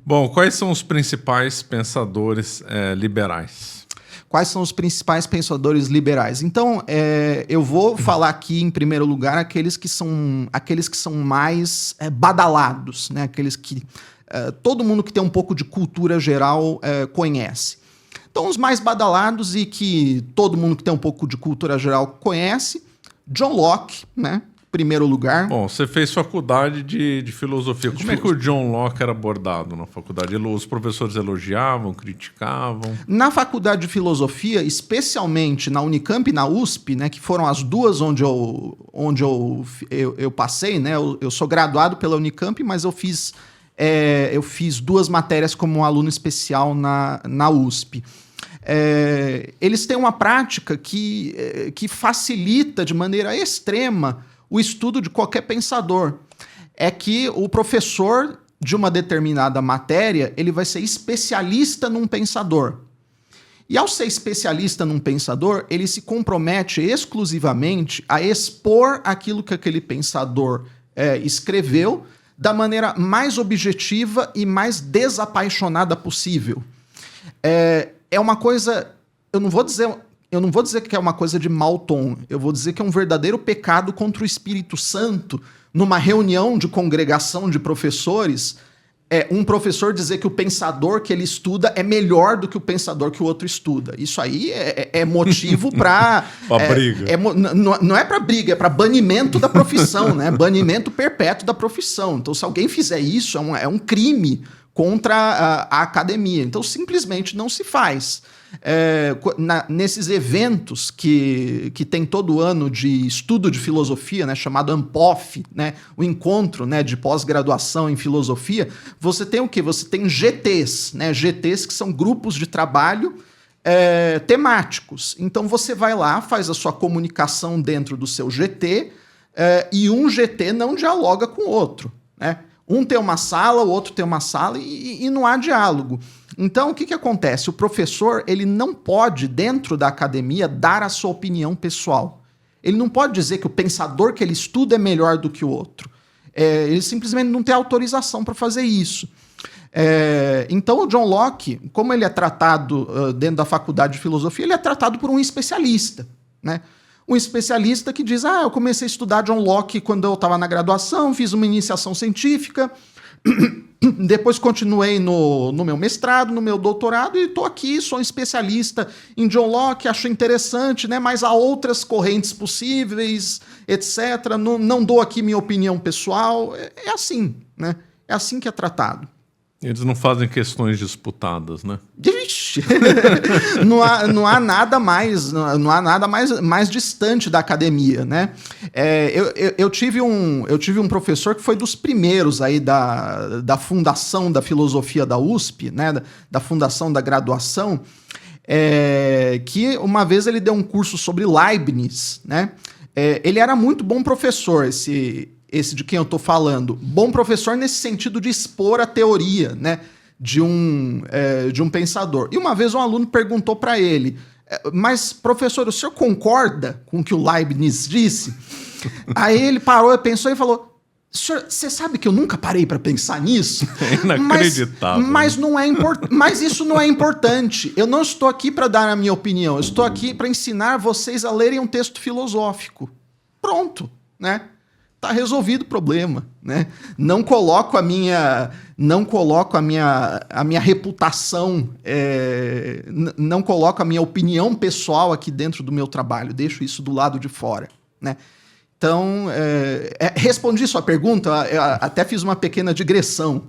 Bom, quais são os principais pensadores liberais? Quais são os principais pensadores liberais? Então, eu vou falar aqui, em primeiro lugar, aqueles que são mais badalados, né? Aqueles que todo mundo que tem um pouco de cultura geral conhece. Então, os mais badalados e que todo mundo que tem um pouco de cultura geral conhece, John Locke, né? Primeiro lugar. Bom, você fez faculdade de filosofia. Como é que o John Locke era abordado na faculdade? Os professores elogiavam, criticavam? Na faculdade de filosofia, especialmente na Unicamp e na USP, né, que foram as duas onde eu passei, né? Eu sou graduado pela Unicamp, mas eu fiz duas matérias como um aluno especial na USP. Eles têm uma prática que facilita de maneira extrema o estudo de qualquer pensador. É que o professor de uma determinada matéria, ele vai ser especialista num pensador. E ao ser especialista num pensador, ele se compromete exclusivamente a expor aquilo que aquele pensador escreveu da maneira mais objetiva e mais desapaixonada possível. É uma coisa... Eu não vou dizer que é uma coisa de mau tom, eu vou dizer que é um verdadeiro pecado contra o Espírito Santo, numa reunião de congregação de professores, um professor dizer que o pensador que ele estuda é melhor do que o pensador que o outro estuda. Isso aí é motivo para... briga. Não é para briga, é para banimento da profissão, né? Banimento perpétuo da profissão. Então, se alguém fizer isso, é um crime contra a academia. Então, simplesmente não se faz. Nesses eventos que tem todo ano de estudo de filosofia, né, chamado ANPOF, né, o encontro, né, de pós-graduação em filosofia, você tem o quê? Você tem GTs, né, GTs que são grupos de trabalho temáticos. Então você vai lá, faz a sua comunicação dentro do seu GT e um GT não dialoga com o outro, né? Um tem uma sala, o outro tem uma sala e não há diálogo. Então, o que acontece? O professor, ele não pode, dentro da academia, dar a sua opinião pessoal. Ele não pode dizer que o pensador que ele estuda é melhor do que o outro. Ele simplesmente não tem autorização para fazer isso. Então, o John Locke, como ele é tratado dentro da faculdade de filosofia, ele é tratado por um especialista, né? Um especialista que diz, eu comecei a estudar John Locke quando eu estava na graduação, fiz uma iniciação científica, depois continuei no meu mestrado, no meu doutorado, e estou aqui, sou um especialista em John Locke, acho interessante, né? Mas há outras correntes possíveis, etc. Não dou aqui minha opinião pessoal. É assim, né? É assim que é tratado. Eles não fazem questões disputadas, né? Ixi. não há nada mais distante da academia, né? Eu tive um professor que foi dos primeiros aí da fundação da filosofia da USP, né? Da fundação da graduação, que uma vez ele deu um curso sobre Leibniz, né? Ele era muito bom professor, esse de quem eu estou falando. Bom professor nesse sentido de expor a teoria, né, de um pensador. E uma vez um aluno perguntou para ele, mas professor, o senhor concorda com o que o Leibniz disse? Aí ele parou, pensou e falou, senhor, você sabe que eu nunca parei para pensar nisso? É inacreditável. Mas isso não é importante. Eu não estou aqui para dar a minha opinião, eu estou aqui para ensinar vocês a lerem um texto filosófico. Pronto, né? Tá resolvido o problema, né? Não coloco a minha reputação, não coloco a minha opinião pessoal aqui dentro do meu trabalho, deixo isso do lado de fora, né? Então, respondi sua pergunta, eu até fiz uma pequena digressão.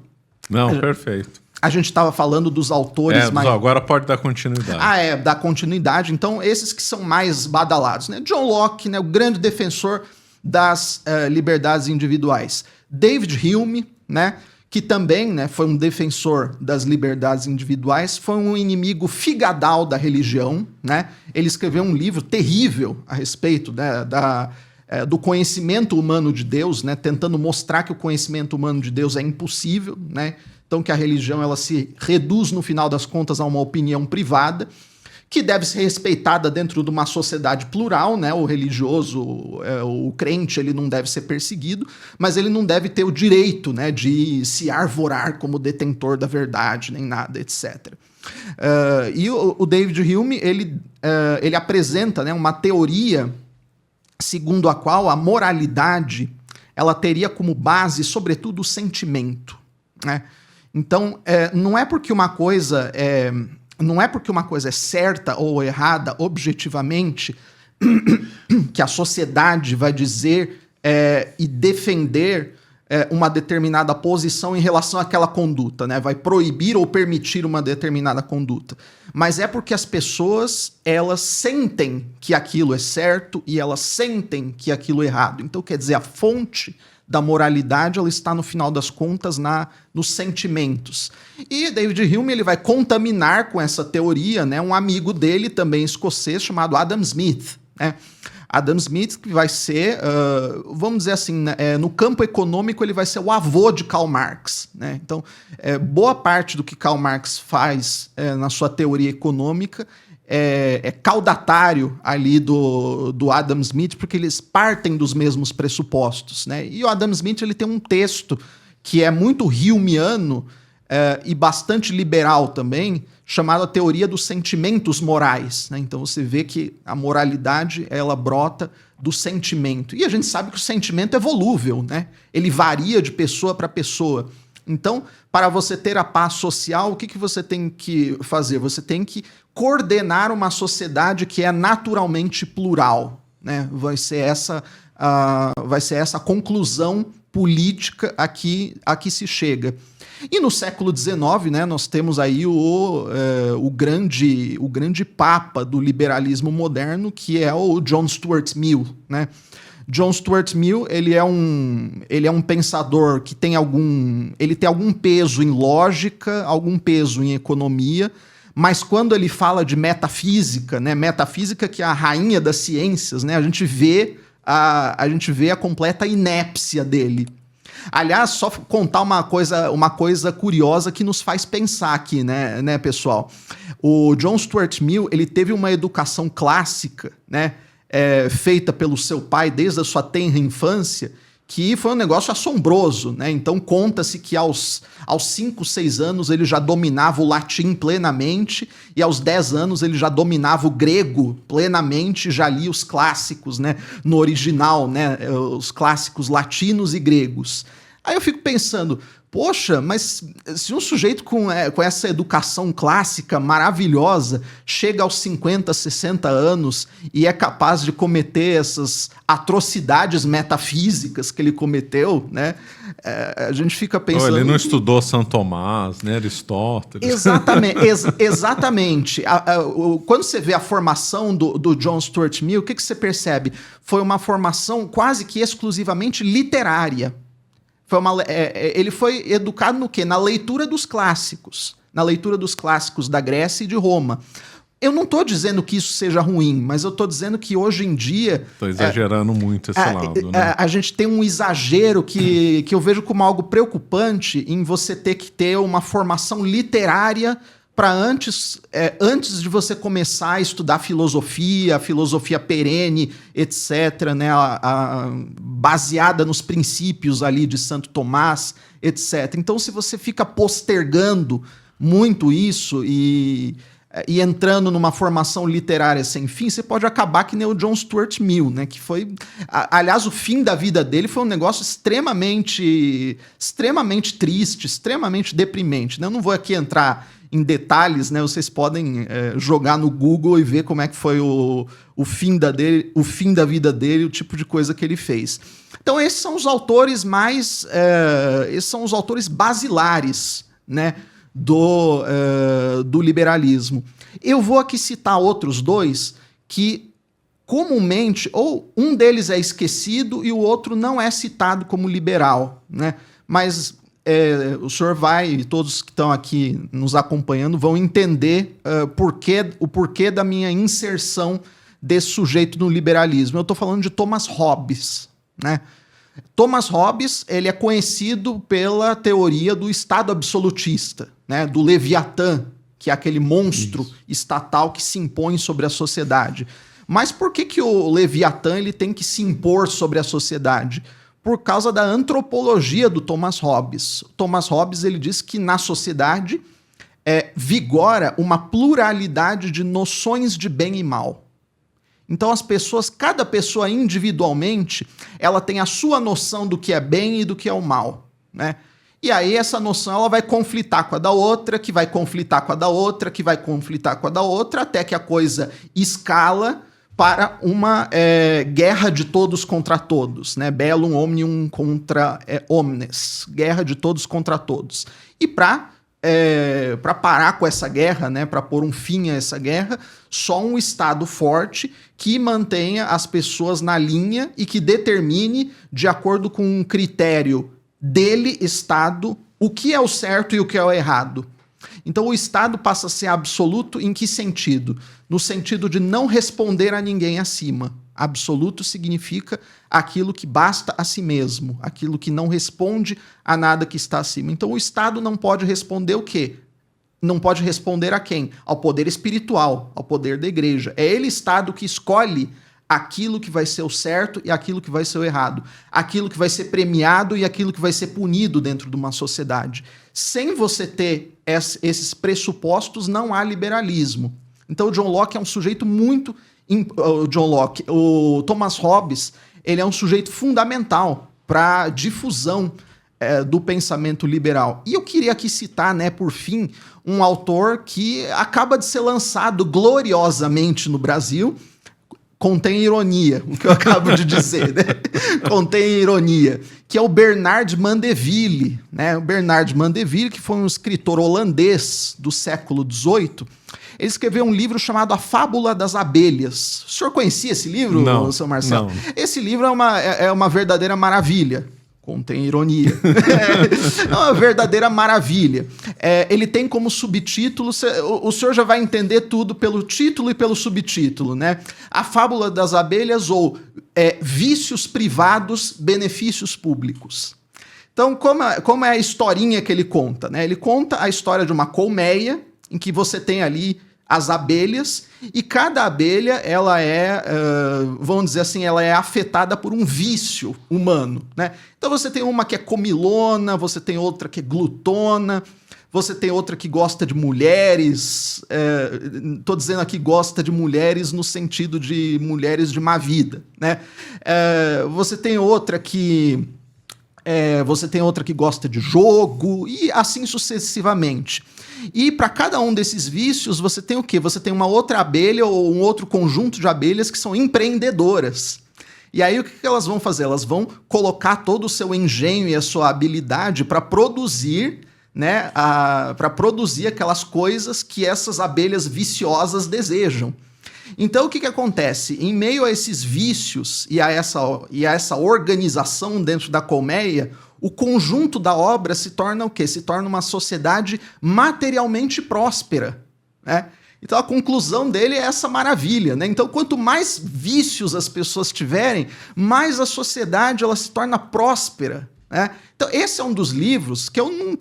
Não, perfeito. A gente estava falando dos autores... Agora pode dar continuidade. Dar continuidade. Então, esses que são mais badalados, né? John Locke, né, o grande defensor das liberdades individuais. David Hume, né, que também, né, foi um defensor das liberdades individuais, foi um inimigo figadal da religião, né? Ele escreveu um livro terrível a respeito, né, do conhecimento humano de Deus, né, tentando mostrar que o conhecimento humano de Deus é impossível, né? Então que a religião ela se reduz, no final das contas, a uma opinião privada, que deve ser respeitada dentro de uma sociedade plural, né? O religioso, o crente, ele não deve ser perseguido, mas ele não deve ter o direito, né, de se arvorar como detentor da verdade, nem nada, etc. E o David Hume, ele apresenta, né, uma teoria segundo a qual a moralidade ela teria como base, sobretudo, o sentimento, né? Então, não é porque uma coisa é certa ou errada objetivamente que a sociedade vai dizer e defender uma determinada posição em relação àquela conduta, né? Vai proibir ou permitir uma determinada conduta. Mas é porque as pessoas, elas sentem que aquilo é certo e elas sentem que aquilo é errado. Então, quer dizer, a fonte da moralidade, ela está, no final das contas, nos sentimentos. E David Hume, ele vai contaminar com essa teoria, né, um amigo dele, também escocês, chamado Adam Smith, né? Adam Smith, que vai ser, vamos dizer assim, no campo econômico, ele vai ser o avô de Karl Marx, né? Então, boa parte do que Karl Marx faz na sua teoria econômica é caudatário ali do Adam Smith, porque eles partem dos mesmos pressupostos, né? E o Adam Smith, ele tem um texto que é muito humeano e bastante liberal também, chamado a teoria dos sentimentos morais, né? Então você vê que a moralidade, ela brota do sentimento. E a gente sabe que o sentimento é volúvel, né? Ele varia de pessoa para pessoa. Então, para você ter a paz social, o que você tem que fazer? Você tem que coordenar uma sociedade que é naturalmente plural, né? Vai ser essa a conclusão política a que se chega. E no século XIX, né, nós temos aí o grande papa do liberalismo moderno, que é o John Stuart Mill, né? John Stuart Mill, ele é um pensador que tem algum peso em lógica, algum peso em economia, mas quando ele fala de metafísica, né, metafísica que é a rainha das ciências, né, a gente vê a completa inépcia dele. Aliás, só contar uma coisa curiosa que nos faz pensar aqui, né, pessoal? O John Stuart Mill, ele teve uma educação clássica, né, feita pelo seu pai desde a sua tenra infância, que foi um negócio assombroso, né? Então conta-se que aos 5, 6 anos ele já dominava o latim plenamente e aos 10 anos ele já dominava o grego plenamente, já lia os clássicos, né, no original, né, os clássicos latinos e gregos. Aí eu fico pensando, poxa, mas se um sujeito com essa educação clássica maravilhosa chega aos 50, 60 anos e é capaz de cometer essas atrocidades metafísicas que ele cometeu, né? A gente fica pensando... Ele não estudou São Tomás, né? Aristóteles. Exatamente. Quando você vê a formação do John Stuart Mill, o que você percebe? Foi uma formação quase que exclusivamente literária. Ele foi educado no quê? Na leitura dos clássicos. Na leitura dos clássicos da Grécia e de Roma. Eu não estou dizendo que isso seja ruim, mas eu estou dizendo que hoje em dia... Estou exagerando muito esse lado, né? A gente tem um exagero que eu vejo como algo preocupante em você ter que ter uma formação literária para antes de você começar a estudar filosofia perene, etc., né, baseada nos princípios ali de Santo Tomás, etc. Então, se você fica postergando muito isso e entrando numa formação literária sem fim, você pode acabar que nem o John Stuart Mill, né, que foi... Aliás, o fim da vida dele foi um negócio extremamente triste, extremamente deprimente, né? Eu não vou aqui entrar em detalhes, né? Vocês podem jogar no Google e ver como é que foi o fim da vida dele, o tipo de coisa que ele fez. Então esses são os autores esses são os autores basilares, né, do liberalismo. Eu vou aqui citar outros dois que comumente, ou um deles é esquecido e o outro não é citado como liberal, né? Mas o senhor vai, e todos que estão aqui nos acompanhando vão entender o porquê da minha inserção desse sujeito no liberalismo. Eu estou falando de Thomas Hobbes, né? Thomas Hobbes, ele é conhecido pela teoria do Estado absolutista, né? Do Leviatã, que é aquele monstro estatal que se impõe sobre a sociedade. Mas por que o Leviatã ele tem que se impor sobre a sociedade? Por causa da antropologia do Thomas Hobbes. Thomas Hobbes ele diz que na sociedade vigora uma pluralidade de noções de bem e mal. Então as pessoas, cada pessoa individualmente, ela tem a sua noção do que é bem e do que é o mal, né? E aí essa noção ela vai conflitar com a da outra, que vai conflitar com a da outra, que vai conflitar com a da outra, até que a coisa escala para uma guerra de todos contra todos, né? Bellum omnium contra omnes, guerra de todos contra todos. E para parar com essa guerra, né, para pôr um fim a essa guerra, só um Estado forte que mantenha as pessoas na linha e que determine, de acordo com um critério dele, Estado, o que é o certo e o que é o errado. Então o Estado passa a ser absoluto em que sentido? No sentido de não responder a ninguém acima. Absoluto significa aquilo que basta a si mesmo, aquilo que não responde a nada que está acima. Então o Estado não pode responder o quê? Não pode responder a quem? Ao poder espiritual, ao poder da igreja. É ele, Estado, que escolhe aquilo que vai ser o certo e aquilo que vai ser o errado. Aquilo que vai ser premiado e aquilo que vai ser punido dentro de uma sociedade. Sem você ter esses pressupostos, não há liberalismo. Então o John Locke é um sujeito muito... O Thomas Hobbes, ele é um sujeito fundamental para a difusão do pensamento liberal. E eu queria aqui citar, né, por fim, um autor que acaba de ser lançado gloriosamente no Brasil. Contém ironia, o que eu acabo de dizer, né? Contém ironia, que é o Bernard Mandeville, né? O Bernard Mandeville, que foi um escritor holandês do século XVIII, ele escreveu um livro chamado A Fábula das Abelhas. O senhor conhecia esse livro, seu Marcelo? Não. Esse livro é uma verdadeira maravilha. Contém ironia. É uma verdadeira maravilha. Ele tem como subtítulo, o senhor já vai entender tudo pelo título e pelo subtítulo, né? A Fábula das Abelhas ou Vícios Privados, Benefícios Públicos. Então, como é a historinha que ele conta, né? Ele conta a história de uma colmeia em que você tem ali as abelhas, e cada abelha, ela vamos dizer assim, ela é afetada por um vício humano, né? Então você tem uma que é comilona, você tem outra que é glutona, você tem outra que gosta de mulheres, tô dizendo aqui gosta de mulheres no sentido de mulheres de má vida, né? Você tem outra que gosta de jogo, e assim sucessivamente. E para cada um desses vícios, você tem o quê? Você tem uma outra abelha ou um outro conjunto de abelhas que são empreendedoras. E aí o que elas vão fazer? Elas vão colocar todo o seu engenho e a sua habilidade para produzir, né, para produzir aquelas coisas que essas abelhas viciosas desejam. Então o que acontece? Em meio a esses vícios e a essa organização dentro da colmeia, o conjunto da obra se torna o quê? Se torna uma sociedade materialmente próspera, né? Então a conclusão dele é essa maravilha, né? Então quanto mais vícios as pessoas tiverem, mais a sociedade ela se torna próspera, né? Então esse é um dos livros que eu não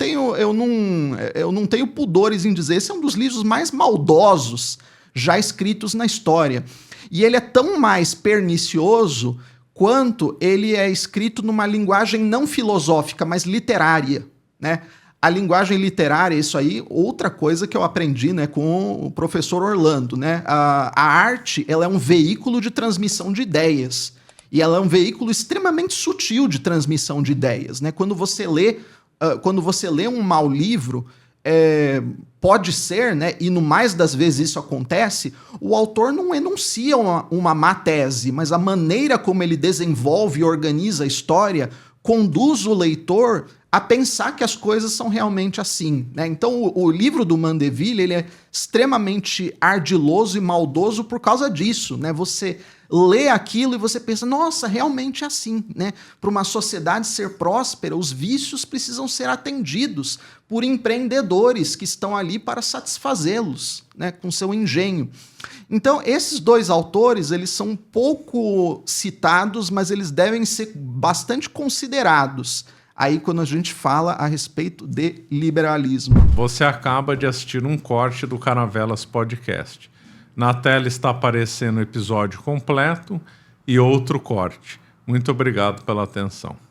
tenho pudores em dizer, esse é um dos livros mais maldosos já escritos na história. E ele é tão mais pernicioso quanto ele é escrito numa linguagem não filosófica, mas literária, né? A linguagem literária, isso aí, outra coisa que eu aprendi, né, com o professor Orlando, né? A arte, ela é um veículo de transmissão de ideias. E ela é um veículo extremamente sutil de transmissão de ideias, né? Quando você lê um mau livro, pode ser, né, e no mais das vezes isso acontece, o autor não enuncia uma má tese, mas a maneira como ele desenvolve e organiza a história conduz o leitor a pensar que as coisas são realmente assim, né? Então o livro do Mandeville ele é extremamente ardiloso e maldoso por causa disso, né? Você lê aquilo e você pensa, nossa, realmente é assim, né? Para uma sociedade ser próspera, os vícios precisam ser atendidos por empreendedores que estão ali para satisfazê-los, né? Com seu engenho. Então, esses dois autores, eles são pouco citados, mas eles devem ser bastante considerados aí quando a gente fala a respeito de liberalismo. Você acaba de assistir um corte do Caravelas Podcast. Na tela está aparecendo o episódio completo e outro corte. Muito obrigado pela atenção.